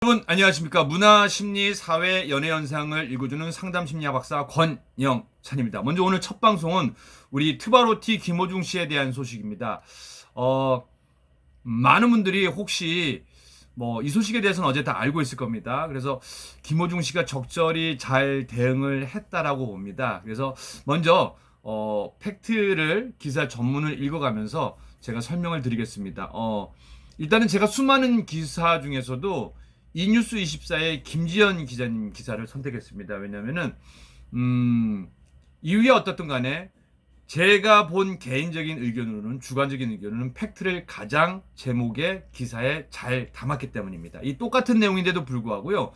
여러분 안녕하십니까. 문화, 심리, 사회, 연애 현상을 읽어주는 상담심리학 박사 권영찬입니다. 먼저 오늘 첫 방송은 우리 트바로티 김호중 씨에 대한 소식입니다. 많은 분들이 혹시 이 소식에 대해서는 어제 다 알고 있을 겁니다. 그래서 김호중 씨가 적절히 잘 대응을 했다라고 봅니다. 그래서 먼저 팩트를 기사 전문을 읽어가면서 제가 설명을 드리겠습니다. 일단은 제가 수많은 기사 중에서도 이뉴스24의 김지연 기자님 기사를 선택했습니다. 왜냐면은 이유가 어떻든 간에 제가 본 개인적인 의견으로는, 주관적인 의견으로는 팩트를 가장 제목에 기사에 잘 담았기 때문입니다. 이 똑같은 내용인데도 불구하고요.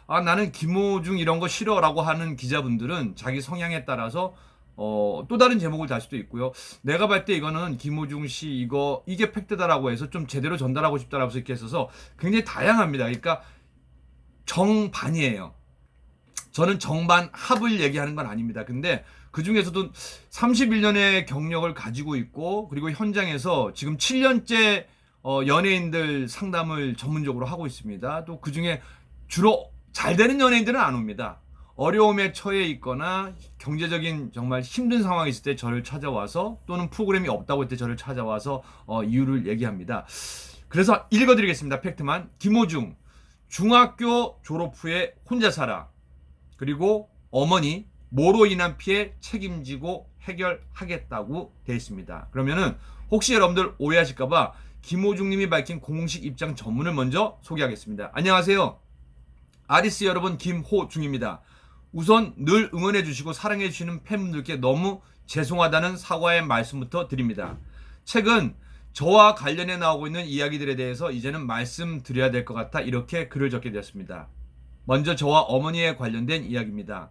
나는 김호중 이런 거 싫어라고 하는 기자분들은 자기 성향에 따라서 또 다른 제목을 달 수도 있고요. 내가 봤을 때 이거는 김호중 씨 이게 팩트다라고 해서 좀 제대로 전달하고 싶다라고 이렇게 했어서 굉장히 다양합니다. 그러니까 정반이에요. 저는 정반 합을 얘기하는 건 아닙니다. 근데 그 중에서도 31년의 경력을 가지고 있고, 그리고 현장에서 지금 7년째 연예인들 상담을 전문적으로 하고 있습니다. 또 그 중에 주로 잘 되는 연예인들은 안 옵니다. 어려움에 처해 있거나 경제적인 정말 힘든 상황이 있을 때 저를 찾아와서, 또는 프로그램이 없다고 할 때 저를 찾아와서 이유를 얘기합니다. 그래서 읽어드리겠습니다. 팩트만. 김호중 중학교 졸업 후에 혼자 살아. 그리고 어머니 모로 인한 피해 책임지고 해결하겠다고 되어 있습니다. 그러면은 혹시 여러분들 오해하실까봐 김호중님이 밝힌 공식 입장 전문을 먼저 소개하겠습니다. 안녕하세요. 아리스 여러분, 김호중입니다. 우선 늘 응원해주시고 사랑해주시는 팬분들께 너무 죄송하다는 사과의 말씀부터 드립니다. 최근 저와 관련해 나오고 있는 이야기들에 대해서 이제는 말씀드려야 될 것 같아 이렇게 글을 적게 되었습니다. 먼저 저와 어머니에 관련된 이야기입니다.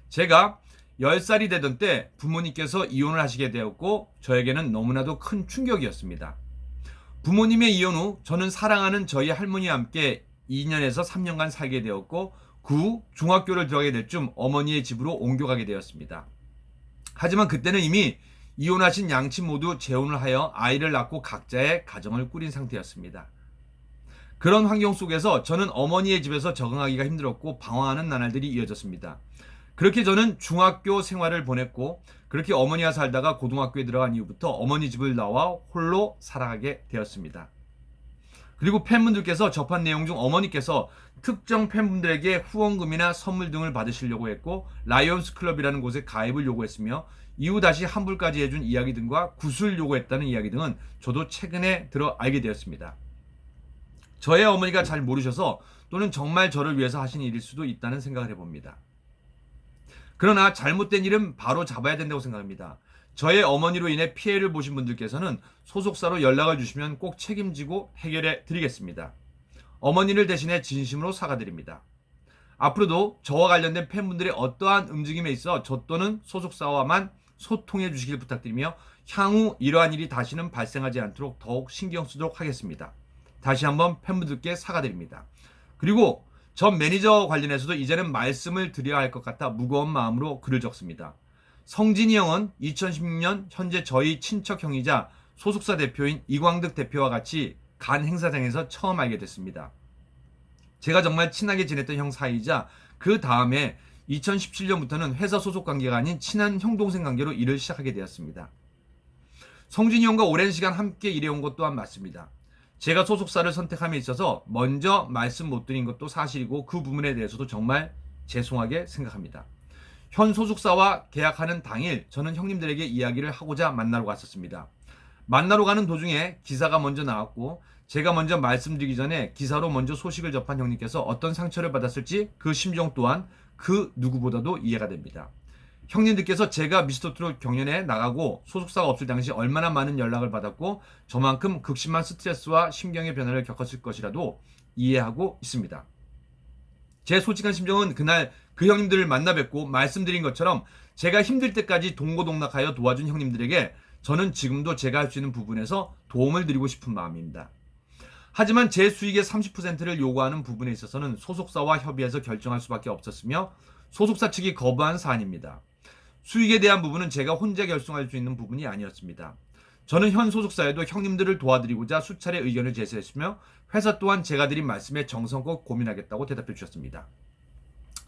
제가 10살이 되던 때 부모님께서 이혼을 하시게 되었고, 저에게는 너무나도 큰 충격이었습니다. 부모님의 이혼 후 저는 사랑하는 저희 할머니와 함께 2년에서 3년간 살게 되었고, 그 후 중학교를 들어가게 될 즈음 어머니의 집으로 옮겨가게 되었습니다. 하지만 그때는 이미 이혼하신 양친 모두 재혼을 하여 아이를 낳고 각자의 가정을 꾸린 상태였습니다. 그런 환경 속에서 저는 어머니의 집에서 적응하기가 힘들었고 방황하는 나날들이 이어졌습니다. 그렇게 저는 중학교 생활을 보냈고, 그렇게 어머니와 살다가 고등학교에 들어간 이후부터 어머니 집을 나와 홀로 살아가게 되었습니다. 그리고 팬분들께서 접한 내용 중 어머니께서 특정 팬분들에게 후원금이나 선물 등을 받으시려고 했고, 라이온스 클럽이라는 곳에 가입을 요구했으며, 이후 다시 환불까지 해준 이야기 등과 구슬 요구했다는 이야기 등은 저도 최근에 들어 알게 되었습니다. 저의 어머니가 잘 모르셔서, 또는 정말 저를 위해서 하신 일일 수도 있다는 생각을 해봅니다. 그러나 잘못된 일은 바로 잡아야 된다고 생각합니다. 저의 어머니로 인해 피해를 보신 분들께서는 소속사로 연락을 주시면 꼭 책임지고 해결해 드리겠습니다. 어머니를 대신해 진심으로 사과드립니다. 앞으로도 저와 관련된 팬분들의 어떠한 움직임에 있어 저 또는 소속사와만 소통해 주시길 부탁드리며, 향후 이러한 일이 다시는 발생하지 않도록 더욱 신경 쓰도록 하겠습니다. 다시 한번 팬분들께 사과드립니다. 그리고 전 매니저 관련해서도 이제는 말씀을 드려야 할 것 같아 무거운 마음으로 글을 적습니다. 성진이 형은 2016년 현재 저희 친척 형이자 소속사 대표인 이광득 대표와 같이 간 행사장에서 처음 알게 됐습니다. 제가 정말 친하게 지냈던 형 사이자, 그 다음에 2017년부터는 회사 소속 관계가 아닌 친한 형 동생 관계로 일을 시작하게 되었습니다. 성진이 형과 오랜 시간 함께 일해온 것 또한 맞습니다. 제가 소속사를 선택함에 있어서 먼저 말씀 못 드린 것도 사실이고, 그 부분에 대해서도 정말 죄송하게 생각합니다. 현 소속사와 계약하는 당일 저는 형님들에게 이야기를 하고자 만나러 갔었습니다. 만나러 가는 도중에 기사가 먼저 나왔고, 제가 먼저 말씀드리기 전에 기사로 먼저 소식을 접한 형님께서 어떤 상처를 받았을지 그 심정 또한 그 누구보다도 이해가 됩니다. 형님들께서 제가 미스터트롯 경연에 나가고 소속사가 없을 당시 얼마나 많은 연락을 받았고 저만큼 극심한 스트레스와 심경의 변화를 겪었을 것이라도 이해하고 있습니다. 제 솔직한 심정은 그날 그 형님들을 만나 뵙고 말씀드린 것처럼 제가 힘들 때까지 동고동락하여 도와준 형님들에게 저는 지금도 제가 할 수 있는 부분에서 도움을 드리고 싶은 마음입니다. 하지만 제 수익의 30%를 요구하는 부분에 있어서는 소속사와 협의해서 결정할 수밖에 없었으며, 소속사 측이 거부한 사안입니다. 수익에 대한 부분은 제가 혼자 결정할 수 있는 부분이 아니었습니다. 저는 현 소속사에도 형님들을 도와드리고자 수차례 의견을 제시했으며 회사 또한 제가 드린 말씀에 정성껏 고민하겠다고 대답해 주셨습니다.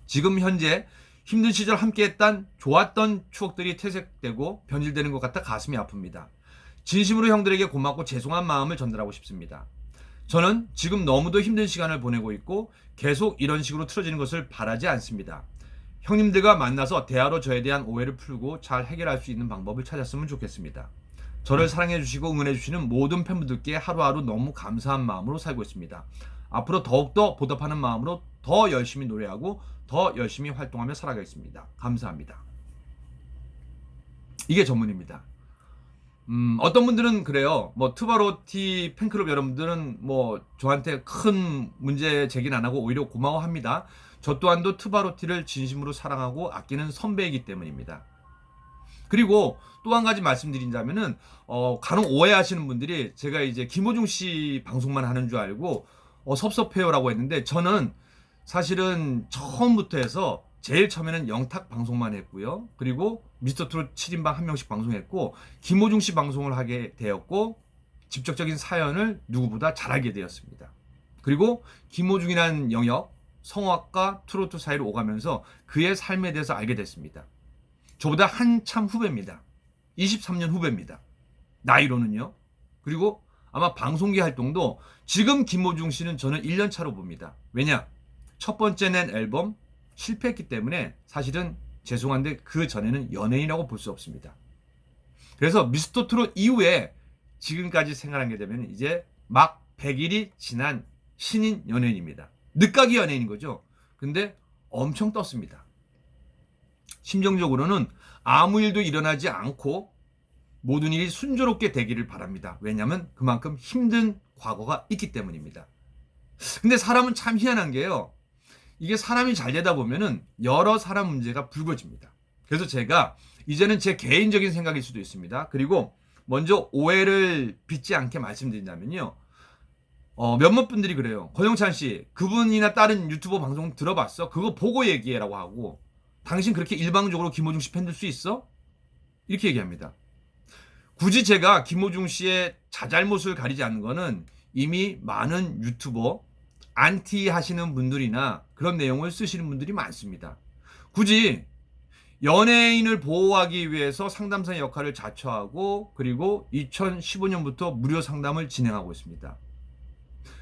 지금 현재 힘든 시절 함께했던 좋았던 추억들이 퇴색되고 변질되는 것 같아 가슴이 아픕니다. 진심으로 형들에게 고맙고 죄송한 마음을 전달하고 싶습니다. 저는 지금 너무도 힘든 시간을 보내고 있고 계속 이런 식으로 틀어지는 것을 바라지 않습니다. 형님들과 만나서 대화로 저에 대한 오해를 풀고 잘 해결할 수 있는 방법을 찾았으면 좋겠습니다. 저를 사랑해 주시고 응원해 주시는 모든 팬분들께 하루하루 너무 감사한 마음으로 살고 있습니다. 앞으로 더욱더 보답하는 마음으로 더 열심히 노래하고 더 열심히 활동하며 살아가겠습니다. 감사합니다. 이게 전문입니다. 어떤 분들은 그래요. 뭐 투바로티 팬클럽 여러분들은 뭐 저한테 큰 문제 제기는 안 하고 오히려 고마워합니다. 저 또한도 투바로티를 진심으로 사랑하고 아끼는 선배이기 때문입니다. 그리고 또 한 가지 말씀드린다면은 간혹 오해하시는 분들이 제가 이제 김호중 씨 방송만 하는 줄 알고 섭섭해요라고 했는데 저는 사실은 처음부터 해서 제일 처음에는 영탁 방송만 했고요. 그리고 미스터트롯 7인방 한 명씩 방송했고 김호중 씨 방송을 하게 되었고 직접적인 사연을 누구보다 잘 알게 되었습니다. 그리고 김호중이라는 영역, 성악과 트로트 사이를 오가면서 그의 삶에 대해서 알게 됐습니다. 저보다 한참 후배입니다. 23년 후배입니다. 나이로는요. 그리고 아마 방송계 활동도 지금 김호중 씨는 저는 1년 차로 봅니다. 왜냐? 첫 번째 낸 앨범 실패했기 때문에 사실은 죄송한데 그 전에는 연예인이라고 볼 수 없습니다. 그래서 미스터 트롯 이후에 지금까지 생각하게 되면 이제 막 100일이 지난 신인 연예인입니다. 늦가기 연예인인 거죠. 근데 엄청 떴습니다. 심정적으로는 아무 일도 일어나지 않고 모든 일이 순조롭게 되기를 바랍니다. 왜냐하면 그만큼 힘든 과거가 있기 때문입니다. 근데 사람은 참 희한한 게요. 이게 사람이 잘 되다 보면은 여러 사람 문제가 불거집니다. 그래서 제가 이제는 제 개인적인 생각일 수도 있습니다. 그리고 먼저 오해를 빚지 않게 말씀드린다면요. 몇몇 분들이 그래요. 권영찬 씨, 그분이나 다른 유튜버 방송 들어봤어? 그거 보고 얘기해라고 하고 당신 그렇게 일방적으로 김호중 씨 팬들 수 있어? 이렇게 얘기합니다. 굳이 제가 김호중 씨의 자잘못을 가리지 않는 거는 이미 많은 유튜버 안티 하시는 분들이나 그런 내용을 쓰시는 분들이 많습니다. 굳이 연예인을 보호하기 위해서 상담사의 역할을 자처하고 그리고 2015년부터 무료 상담을 진행하고 있습니다.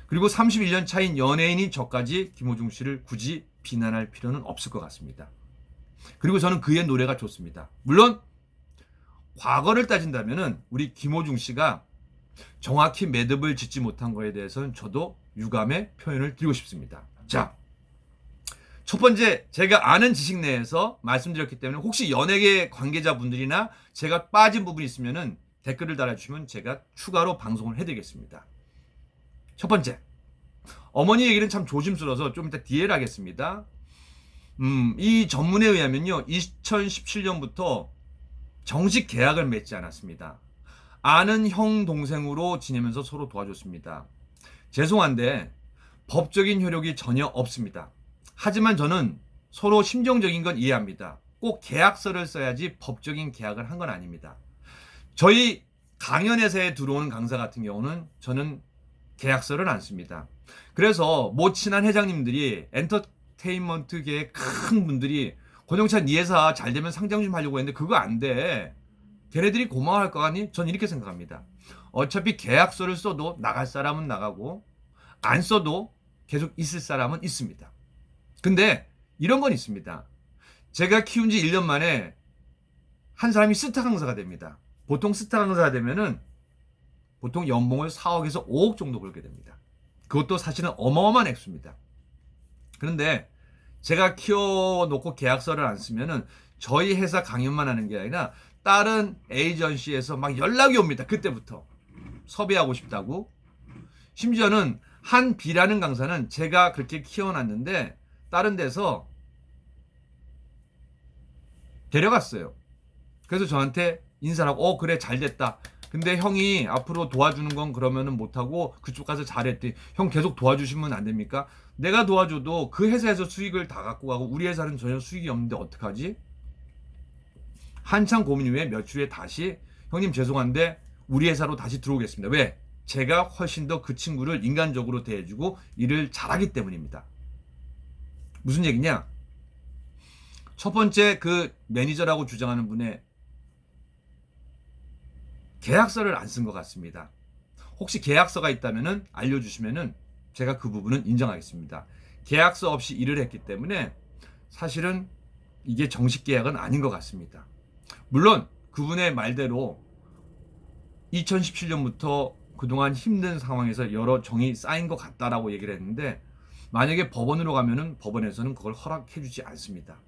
그리고 31년 차인 연예인인 저까지 김호중 씨를 굳이 비난할 필요는 없을 것 같습니다. 그리고 저는 그의 노래가 좋습니다. 물론 과거를 따진다면은 우리 김호중 씨가 정확히 매듭을 짓지 못한 거에 대해서는 저도 유감의 표현을 드리고 싶습니다. 자, 첫 번째 제가 아는 지식 내에서 말씀드렸기 때문에 혹시 연예계 관계자분들이나 제가 빠진 부분이 있으면은 댓글을 달아주시면 제가 추가로 방송을 해드리겠습니다. 첫 번째, 어머니 얘기는 참 조심스러워서 좀 이따 뒤에 하겠습니다. 이 전문에 의하면요, 2017년부터 정식 계약을 맺지 않았습니다. 아는 형 동생으로 지내면서 서로 도와줬습니다. 죄송한데 법적인 효력이 전혀 없습니다. 하지만 저는 서로 심정적인 건 이해합니다. 꼭 계약서를 써야지 법적인 계약을 한 건 아닙니다. 저희 강연회사에 들어오는 강사 같은 경우는 저는 계약서를 안 씁니다. 그래서 모 친한 회장님들이 엔터테인먼트계의 큰 분들이 권영찬 네 회사 잘 되면 상장 좀 하려고 했는데 그거 안 돼. 걔네들이 고마워할 거 아니? 전 이렇게 생각합니다. 어차피 계약서를 써도 나갈 사람은 나가고 안 써도 계속 있을 사람은 있습니다. 근데 이런 건 있습니다. 제가 키운 지 1년 만에 한 사람이 스타 강사가 됩니다. 보통 스타 강사가 되면은 보통 연봉을 4억에서 5억 정도 벌게 됩니다. 그것도 사실은 어마어마한 액수입니다. 그런데 제가 키워놓고 계약서를 안 쓰면은 저희 회사 강연만 하는 게 아니라 다른 에이전시에서 막 연락이 옵니다. 그때부터 섭외하고 싶다고. 심지어는 한 B라는 강사는 제가 그렇게 키워놨는데 다른 데서 데려갔어요. 그래서 저한테 인사를 하고 그래 잘됐다. 근데 형이 앞으로 도와주는 건 그러면은 못하고 그쪽 가서 잘했대. 형 계속 도와주시면 안 됩니까? 내가 도와줘도 그 회사에서 수익을 다 갖고 가고 우리 회사는 전혀 수익이 없는데 어떡하지? 한참 고민 후에 며칠 후에 다시 형님 죄송한데 우리 회사로 다시 들어오겠습니다. 왜? 제가 훨씬 더 그 친구를 인간적으로 대해주고 일을 잘하기 때문입니다. 무슨 얘기냐? 첫 번째 그 매니저라고 주장하는 분의 계약서를 안 쓴 것 같습니다. 혹시 계약서가 있다면 알려주시면 제가 그 부분은 인정하겠습니다. 계약서 없이 일을 했기 때문에 사실은 이게 정식 계약은 아닌 것 같습니다. 물론 그분의 말대로 2017년부터 그동안 힘든 상황에서 여러 정이 쌓인 것 같다라고 얘기를 했는데, 만약에 법원으로 가면은 법원에서는 그걸 허락해 주지 않습니다.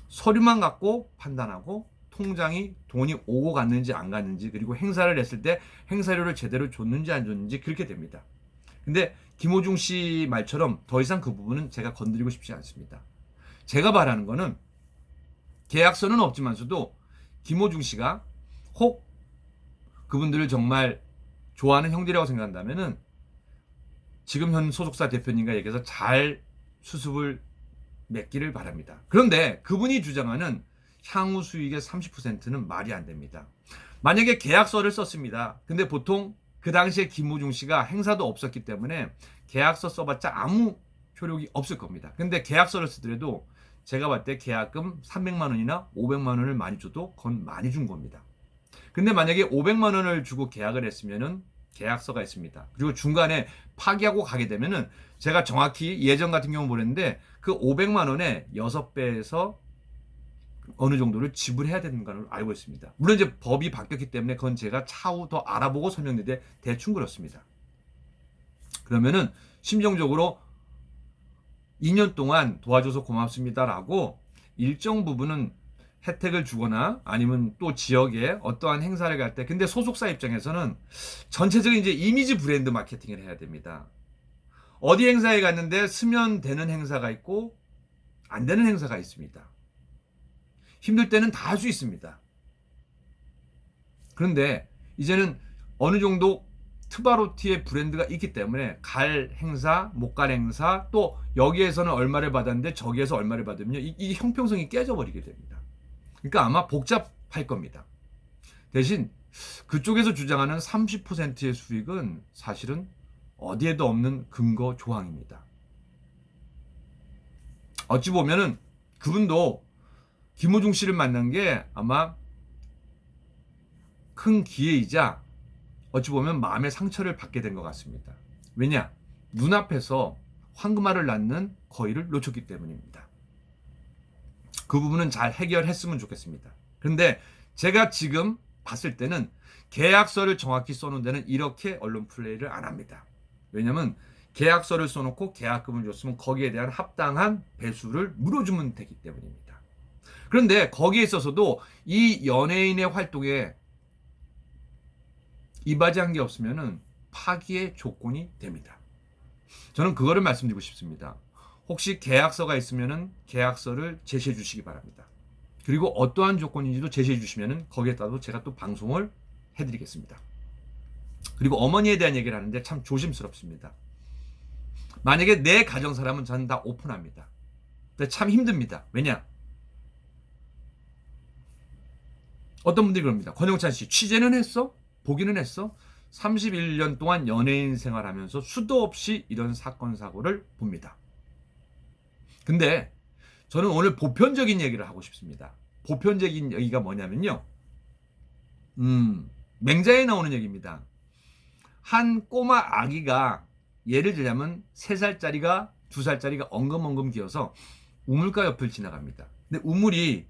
서류만 갖고 판단하고 통장이 돈이 오고 갔는지 안 갔는지, 그리고 행사를 했을 때 행사료를 제대로 줬는지 안 줬는지 그렇게 됩니다. 근데 김호중 씨 말처럼 더 이상 그 부분은 제가 건드리고 싶지 않습니다. 제가 바라는 거는 계약서는 없지만서도 김호중 씨가 혹 그분들을 정말 좋아하는 형들이라고 생각한다면은 지금 현 소속사 대표님과 얘기해서 잘 수습을 맺기를 바랍니다. 그런데 그분이 주장하는 향후 수익의 30%는 말이 안 됩니다. 만약에 계약서를 썼습니다. 근데 보통 그 당시에 김호중 씨가 행사도 없었기 때문에 계약서 써봤자 아무 효력이 없을 겁니다. 근데 계약서를 쓰더라도 제가 봤을 때 계약금 300만 원이나 500만 원을 많이 줘도 그건 많이 준 겁니다. 근데 만약에 500만 원을 주고 계약을 했으면은 계약서가 있습니다. 그리고 중간에 파기하고 가게 되면은 제가 정확히 예전 같은 경우 보냈는데 그 500만 원에 6배에서 어느 정도를 지불해야 되는 걸 알고 있습니다. 물론 이제 법이 바뀌었기 때문에 그건 제가 차후 더 알아보고 설명드리는데 대충 그렇습니다. 그러면은 심정적으로 2년 동안 도와줘서 고맙습니다라고 일정 부분은 혜택을 주거나 아니면 또 지역에 어떠한 행사를 갈 때, 근데 소속사 입장에서는 전체적인 이제 이미지 브랜드 마케팅을 해야 됩니다. 어디 행사에 갔는데 쓰면 되는 행사가 있고 안 되는 행사가 있습니다. 힘들 때는 다 할 수 있습니다. 그런데 이제는 어느 정도 트바로티의 브랜드가 있기 때문에 갈 행사, 못 갈 행사, 또 여기에서는 얼마를 받았는데 저기에서 얼마를 받으면 이 형평성이 깨져버리게 됩니다. 그러니까 아마 복잡할 겁니다. 대신 그쪽에서 주장하는 30%의 수익은 사실은 어디에도 없는 근거 조항입니다. 어찌 보면은 그분도 김호중 씨를 만난 게 아마 큰 기회이자 어찌 보면 마음의 상처를 받게 된 것 같습니다. 왜냐? 눈앞에서 황금알을 낳는 거위를 놓쳤기 때문입니다. 그 부분은 잘 해결했으면 좋겠습니다. 그런데 제가 지금 봤을 때는 계약서를 정확히 써놓은 데는 이렇게 언론 플레이를 안 합니다. 왜냐하면 계약서를 써놓고 계약금을 줬으면 거기에 대한 합당한 배수를 물어주면 되기 때문입니다. 그런데 거기에 있어서도 이 연예인의 활동에 이바지한 게 없으면 파기의 조건이 됩니다. 저는 그거를 말씀드리고 싶습니다. 혹시 계약서가 있으면 계약서를 제시해 주시기 바랍니다. 그리고 어떠한 조건인지도 제시해 주시면 거기에 따라서 제가 또 방송을 해드리겠습니다. 그리고 어머니에 대한 얘기를 하는데 참 조심스럽습니다. 만약에 내 가정 사람은 저는 다 오픈합니다. 근데 참 힘듭니다. 왜냐? 어떤 분들이 그럽니다. 권영찬 씨 취재는 했어? 보기는 했어? 31년 동안 연예인 생활하면서 수도 없이 이런 사건 사고를 봅니다. 근데 저는 오늘 보편적인 얘기를 하고 싶습니다. 보편적인 얘기가 뭐냐면요. 맹자에 나오는 얘기입니다. 한 꼬마 아기가 예를 들자면 3살짜리가 2살짜리가 엉금엉금 기어서 우물가 옆을 지나갑니다. 근데 우물이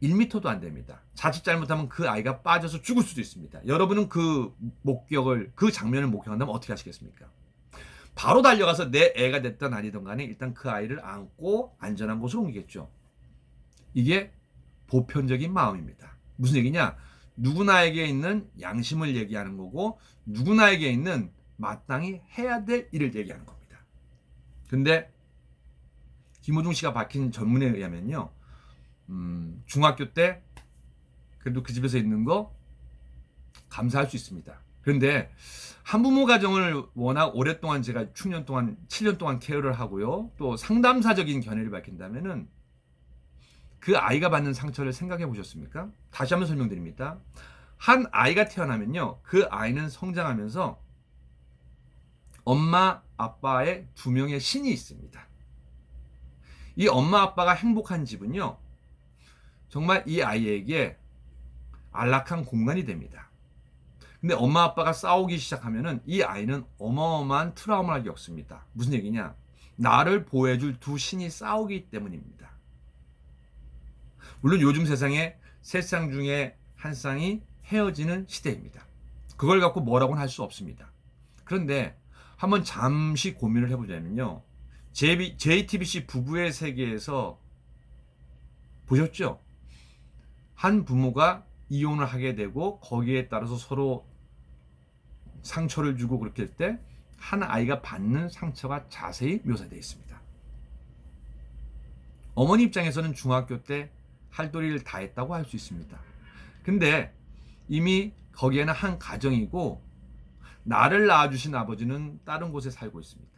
1m도 안 됩니다. 자칫 잘못하면 그 아이가 빠져서 죽을 수도 있습니다. 여러분은 그 장면을 목격한다면 어떻게 하시겠습니까? 바로 달려가서 내 애가 됐든 아니든 간에 일단 그 아이를 안고 안전한 곳으로 옮기겠죠. 이게 보편적인 마음입니다. 무슨 얘기냐? 누구나에게 있는 양심을 얘기하는 거고 누구나에게 있는 마땅히 해야 될 일을 얘기하는 겁니다. 근데 김호중 씨가 밝힌 전문에 의하면요. 중학교 때 그래도 그 집에서 있는 거 감사할 수 있습니다. 그런데 한부모 가정을 워낙 오랫동안 제가 7년 동안 케어를 하고요. 또 상담사적인 견해를 밝힌다면은 그 아이가 받는 상처를 생각해 보셨습니까? 다시 한번 설명드립니다. 한 아이가 태어나면요, 그 아이는 성장하면서 엄마 아빠의 두 명의 신이 있습니다. 이 엄마 아빠가 행복한 집은요, 정말 이 아이에게 안락한 공간이 됩니다. 근데 엄마 아빠가 싸우기 시작하면은 이 아이는 어마어마한 트라우마를 겪습니다. 무슨 얘기냐? 나를 보호해줄 두 신이 싸우기 때문입니다. 물론 요즘 세상에 세 쌍 중에 한 쌍이 헤어지는 시대입니다. 그걸 갖고 뭐라고는 할 수 없습니다. 그런데 한번 잠시 고민을 해보자면요, JTBC 부부의 세계에서 보셨죠? 한 부모가 이혼을 하게 되고 거기에 따라서 서로 상처를 주고 그렇게 할 때 한 아이가 받는 상처가 자세히 묘사되어 있습니다. 어머니 입장에서는 중학교 때 할도리를 다 했다고 할 수 있습니다. 근데 이미 거기에는 한 가정이고 나를 낳아주신 아버지는 다른 곳에 살고 있습니다.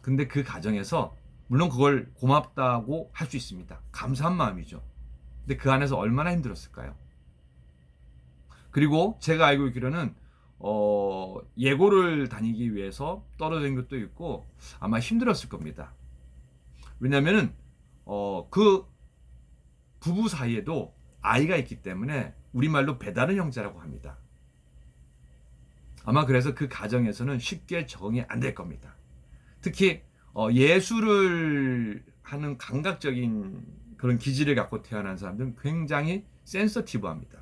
근데 그 가정에서 물론 그걸 고맙다고 할 수 있습니다. 감사한 마음이죠. 근데 그 안에서 얼마나 힘들었을까요? 그리고 제가 알고 있기로는 예고를 다니기 위해서 떨어진 것도 있고 아마 힘들었을 겁니다. 왜냐면은 그 부부 사이에도 아이가 있기 때문에 우리말로 배다른 형제라고 합니다. 아마 그래서 그 가정에서는 쉽게 적응이 안 될 겁니다. 특히 예술을 하는 감각적인 그런 기질을 갖고 태어난 사람들은 굉장히 센서티브합니다.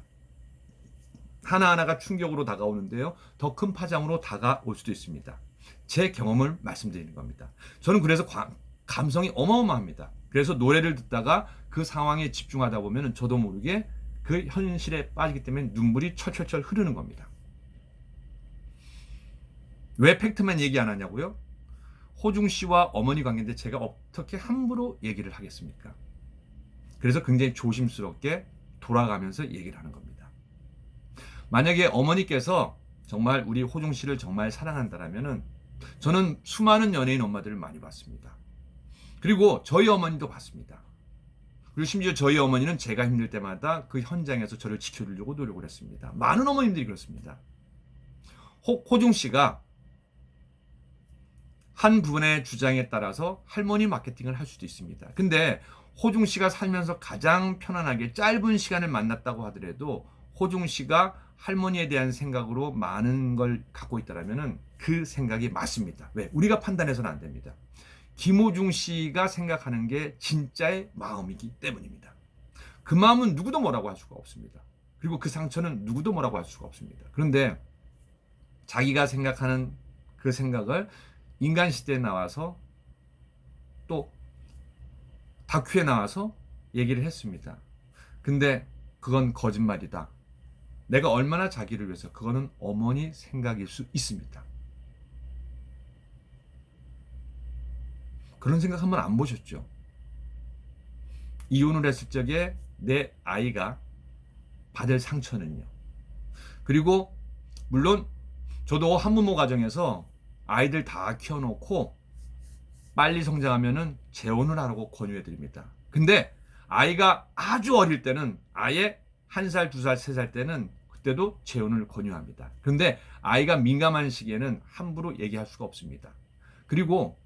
하나하나가 충격으로 다가오는데요, 더 큰 파장으로 다가올 수도 있습니다. 제 경험을 말씀드리는 겁니다. 저는 그래서 감성이 어마어마합니다. 그래서 노래를 듣다가 그 상황에 집중하다 보면 저도 모르게 그 현실에 빠지기 때문에 눈물이 철철철 흐르는 겁니다. 왜 팩트만 얘기 안 하냐고요? 호중 씨와 어머니 관계인데 제가 어떻게 함부로 얘기를 하겠습니까? 그래서 굉장히 조심스럽게 돌아가면서 얘기를 하는 겁니다. 만약에 어머니께서 정말 우리 호중 씨를 정말 사랑한다라면은 저는 수많은 연예인 엄마들을 많이 봤습니다. 그리고 저희 어머니도 봤습니다. 그리고 심지어 저희 어머니는 제가 힘들 때마다 그 현장에서 저를 지켜주려고 노력을 했습니다. 많은 어머님들이 그렇습니다. 호중 씨가 한 분의 주장에 따라서 할머니 마케팅을 할 수도 있습니다. 근데 호중 씨가 살면서 가장 편안하게 짧은 시간을 만났다고 하더라도 호중 씨가 할머니에 대한 생각으로 많은 걸 갖고 있다라면은 그 생각이 맞습니다. 왜? 우리가 판단해서는 안 됩니다. 김호중 씨가 생각하는 게 진짜의 마음이기 때문입니다. 그 마음은 누구도 뭐라고 할 수가 없습니다. 그리고 그 상처는 누구도 뭐라고 할 수가 없습니다. 그런데 자기가 생각하는 그 생각을 인간 시대에 나와서 또 다큐에 나와서 얘기를 했습니다. 근데 그건 거짓말이다. 내가 얼마나 자기를 위해서, 그거는 어머니 생각일 수 있습니다. 그런 생각 한번 안 보셨죠? 이혼을 했을 적에 내 아이가 받을 상처는요. 그리고 물론 저도 한부모 가정에서 아이들 다 키워놓고 빨리 성장하면은 재혼을 하라고 권유해 드립니다. 근데 아이가 아주 어릴 때는, 아예 1살, 2살, 3살 때는 그때도 재혼을 권유합니다. 그런데 아이가 민감한 시기에는 함부로 얘기할 수가 없습니다. 그리고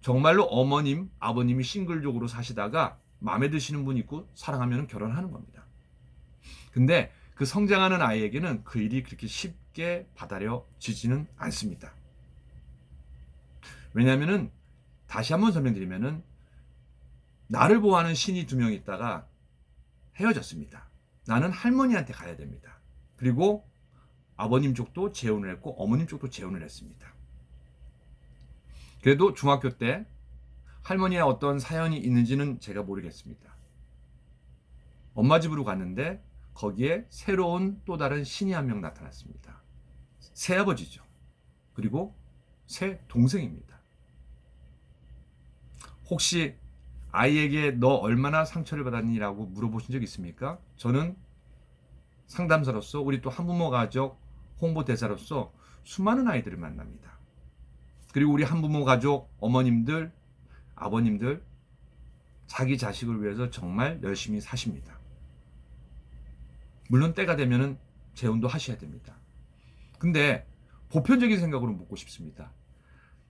정말로 어머님, 아버님이 싱글족으로 사시다가 마음에 드시는 분 있고 사랑하면 결혼하는 겁니다. 근데 그 성장하는 아이에게는 그 일이 그렇게 쉽게 받아들여지지는 않습니다. 왜냐하면은 다시 한번 설명드리면은 나를 보호하는 신이 2명 있다가 헤어졌습니다. 나는 할머니한테 가야 됩니다. 그리고 아버님 쪽도 재혼을 했고 어머님 쪽도 재혼을 했습니다. 그래도 중학교 때 할머니의 어떤 사연이 있는지는 제가 모르겠습니다. 엄마 집으로 갔는데 거기에 새로운 또 다른 신이 한 명 나타났습니다. 새아버지죠. 그리고 새 동생입니다. 혹시 아이에게 너 얼마나 상처를 받았니라고 물어보신 적 있습니까? 저는 상담사로서, 우리 또 한부모 가족 홍보대사로서 수많은 아이들을 만납니다. 그리고 우리 한부모 가족 어머님들, 아버님들 자기 자식을 위해서 정말 열심히 사십니다. 물론 때가 되면은 재혼도 하셔야 됩니다. 근데 보편적인 생각으로 묻고 싶습니다.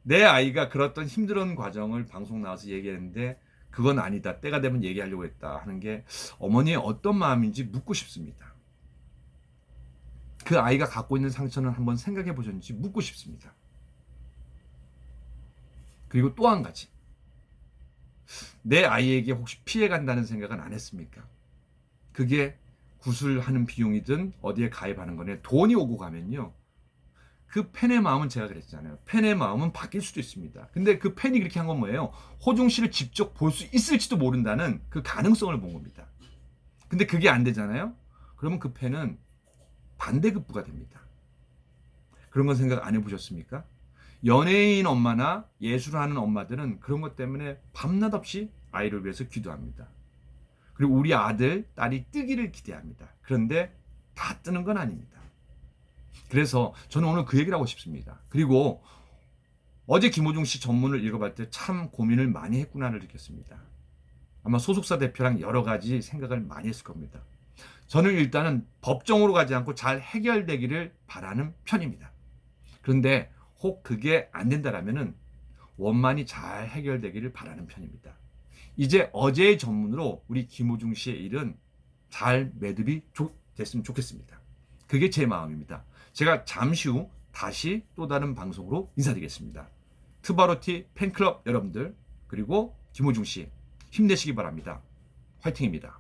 내 아이가 그랬던 힘든 과정을 방송 나와서 얘기했는데 그건 아니다. 때가 되면 얘기하려고 했다 하는 게 어머니의 어떤 마음인지 묻고 싶습니다. 그 아이가 갖고 있는 상처는 한번 생각해 보셨는지 묻고 싶습니다. 그리고 또 한 가지. 내 아이에게 혹시 피해 간다는 생각은 안 했습니까? 그게 구술하는 비용이든 어디에 가입하는 거네. 돈이 오고 가면요. 그 팬의 마음은 제가 그랬잖아요. 팬의 마음은 바뀔 수도 있습니다. 근데 그 팬이 그렇게 한 건 뭐예요? 호중 씨를 직접 볼 수 있을지도 모른다는 그 가능성을 본 겁니다. 근데 그게 안 되잖아요? 그러면 그 팬은 반대급부가 됩니다. 그런 건 생각 안 해보셨습니까? 연예인 엄마나 예술하는 엄마들은 그런 것 때문에 밤낮 없이 아이를 위해서 기도합니다. 그리고 우리 아들, 딸이 뜨기를 기대합니다. 그런데 다 뜨는 건 아닙니다. 그래서 저는 오늘 그 얘기를 하고 싶습니다. 그리고 어제 김호중 씨 전문을 읽어볼 때 참 고민을 많이 했구나를 느꼈습니다. 아마 소속사 대표랑 여러 가지 생각을 많이 했을 겁니다. 저는 일단은 법정으로 가지 않고 잘 해결되기를 바라는 편입니다. 그런데 혹 그게 안 된다라면은 원만히 잘 해결되기를 바라는 편입니다. 이제 어제의 전문으로 우리 김호중 씨의 일은 잘 매듭이 됐으면 좋겠습니다. 그게 제 마음입니다. 제가 잠시 후 다시 또 다른 방송으로 인사드리겠습니다. 트바로티 팬클럽 여러분들 그리고 김호중 씨 힘내시기 바랍니다. 화이팅입니다.